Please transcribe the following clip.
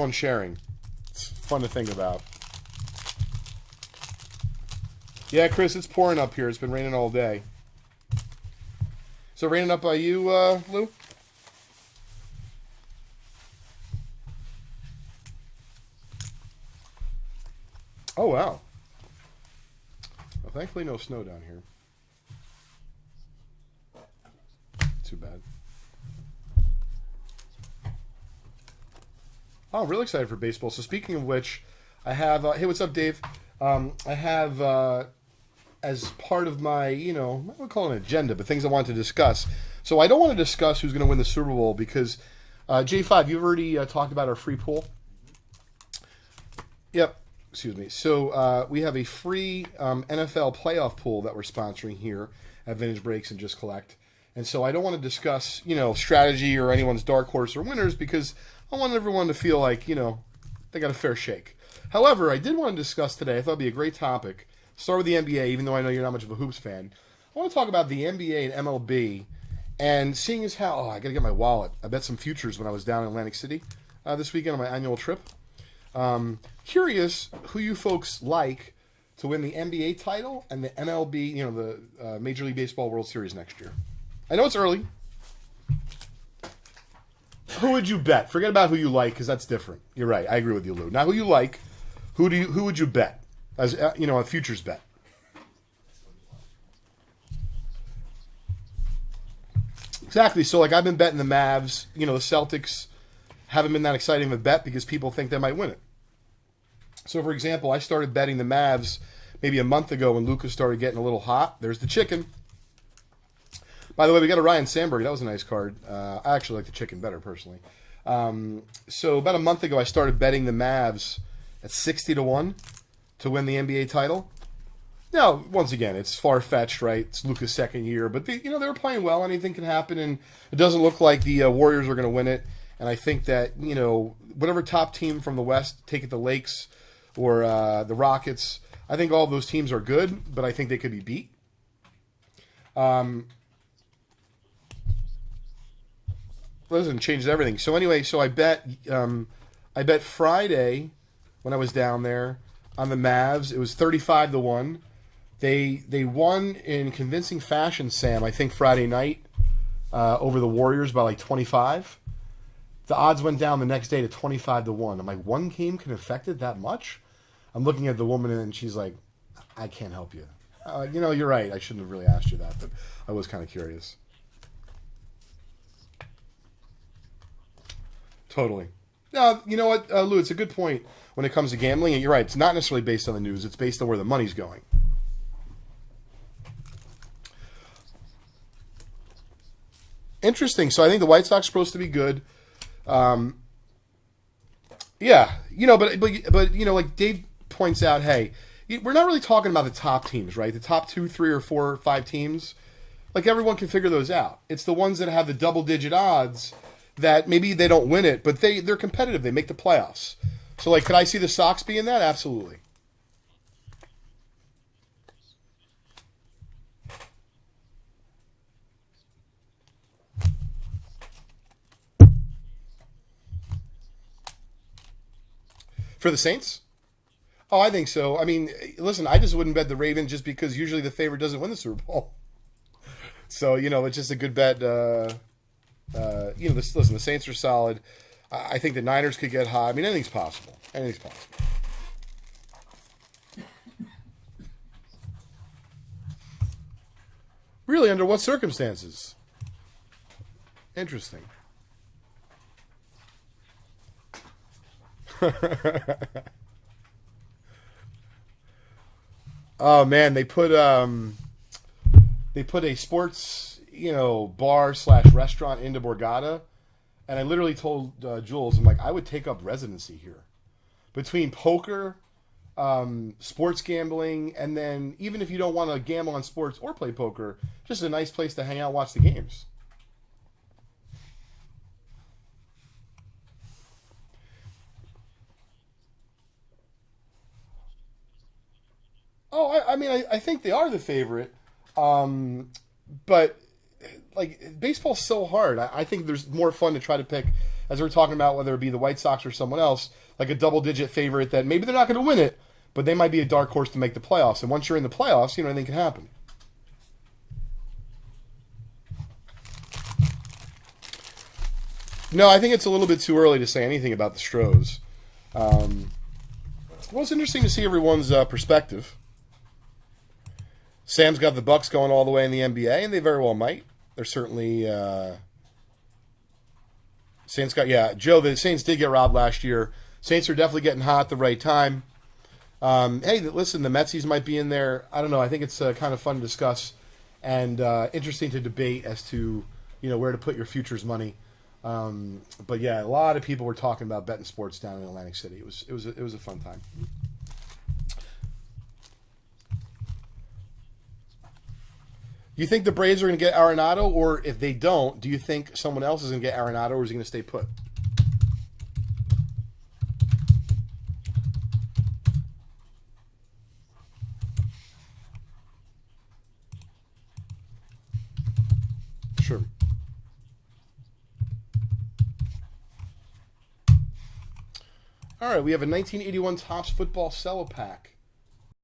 on sharing. It's fun to think about. Yeah, Chris, it's pouring up here. It's been raining all day. So raining up by you, Lou? Oh, wow. Well, thankfully no snow down here. Too bad. Oh, I'm really excited for baseball. So speaking of which, I have... hey, what's up, Dave? I have, as part of my, I would call it an agenda, but things I want to discuss. So I don't want to discuss who's going to win the Super Bowl because, J5, you've already talked about our free pool? Yep. Excuse me. So we have a free NFL playoff pool that we're sponsoring here at Vintage Breaks and Just Collect. And so I don't want to discuss, strategy or anyone's dark horse or winners because I want everyone to feel like, they got a fair shake. However, I did want to discuss today, I thought it would be a great topic, start with the NBA, even though I know you're not much of a hoops fan. I want to talk about the NBA and MLB and seeing as how, I got to get my wallet. I bet some futures when I was down in Atlantic City this weekend on my annual trip. Curious who you folks like to win the NBA title and the MLB, the Major League Baseball World Series next year. I know it's early. Who would you bet? Forget about who you like because that's different. You're right. I agree with you, Lou. Now, who you like? Who would you bet as a futures bet? Exactly. So, I've been betting the Mavs. The Celtics haven't been that exciting of a bet because people think they might win it. So, for example, I started betting the Mavs maybe a month ago when Lucas started getting a little hot. There's the chicken. By the way, we got a Ryan Sandberg. That was a nice card. I actually like the chicken better, personally. So about a month ago, I started betting the Mavs at 60-1 to win the NBA title. Now, once again, it's far-fetched, right? It's Luka's second year. But, they were playing well. Anything can happen. And it doesn't look like the Warriors are going to win it. And I think that, whatever top team from the West, take it the Lakes or the Rockets, I think all of those teams are good. But I think they could be beat. Listen, changed everything. So anyway, I bet Friday when I was down there on the Mavs. It was 35-1. They won in convincing fashion, Sam. I think Friday night over the Warriors by 25. The odds went down the next day to 25-1. I'm like, one game can affect it that much? I'm looking at the woman and she's like, I can't help you. You're right. I shouldn't have really asked you that, but I was kind of curious. Totally. Now, you know what, Lou, it's a good point when it comes to gambling. And you're right, it's not necessarily based on the news. It's based on where the money's going. Interesting. So I think the White Sox are supposed to be good. Yeah. But like Dave points out, hey, we're not really talking about the top teams, right? The top 2, 3, or 4, or 5 teams. Like, everyone can figure those out. It's the ones that have the double-digit odds that maybe they don't win it, but they're competitive. They make the playoffs. So, could I see the Sox be in that? Absolutely. For the Saints? Oh, I think so. I mean, listen, I just wouldn't bet the Ravens just because usually the favorite doesn't win the Super Bowl. So, it's just a good bet. Listen, the Saints are solid. I think the Niners could get high. I mean, anything's possible. Anything's possible. Really, under what circumstances? Interesting. Oh man, they put a sports bar/restaurant into Borgata, and I literally told Jules, I'm like, I would take up residency here. Between poker, sports gambling, and then even if you don't want to gamble on sports or play poker, just a nice place to hang out, watch the games. Oh, I think they are the favorite, but baseball's so hard. I think there's more fun to try to pick as we're talking about, whether it be the White Sox or someone else, like a double-digit favorite that maybe they're not going to win it, but they might be a dark horse to make the playoffs. And once you're in the playoffs, anything can happen. No, I think it's a little bit too early to say anything about the Stros. Well, it's interesting to see everyone's perspective. Sam's got the Bucks going all the way in the NBA, and they very well might. They're certainly Saints got Joe. The Saints did get robbed last year. Saints are definitely getting hot at the right time. Hey, listen, the Metsies might be in there. I don't know. I think it's kind of fun to discuss and interesting to debate as to where to put your futures money. But yeah, a lot of people were talking about betting sports down in Atlantic City. It was a fun time. You think the Braves are going to get Arenado, or if they don't, do you think someone else is going to get Arenado, or is he going to stay put? Sure. All right, we have a 1981 Topps football cello pack.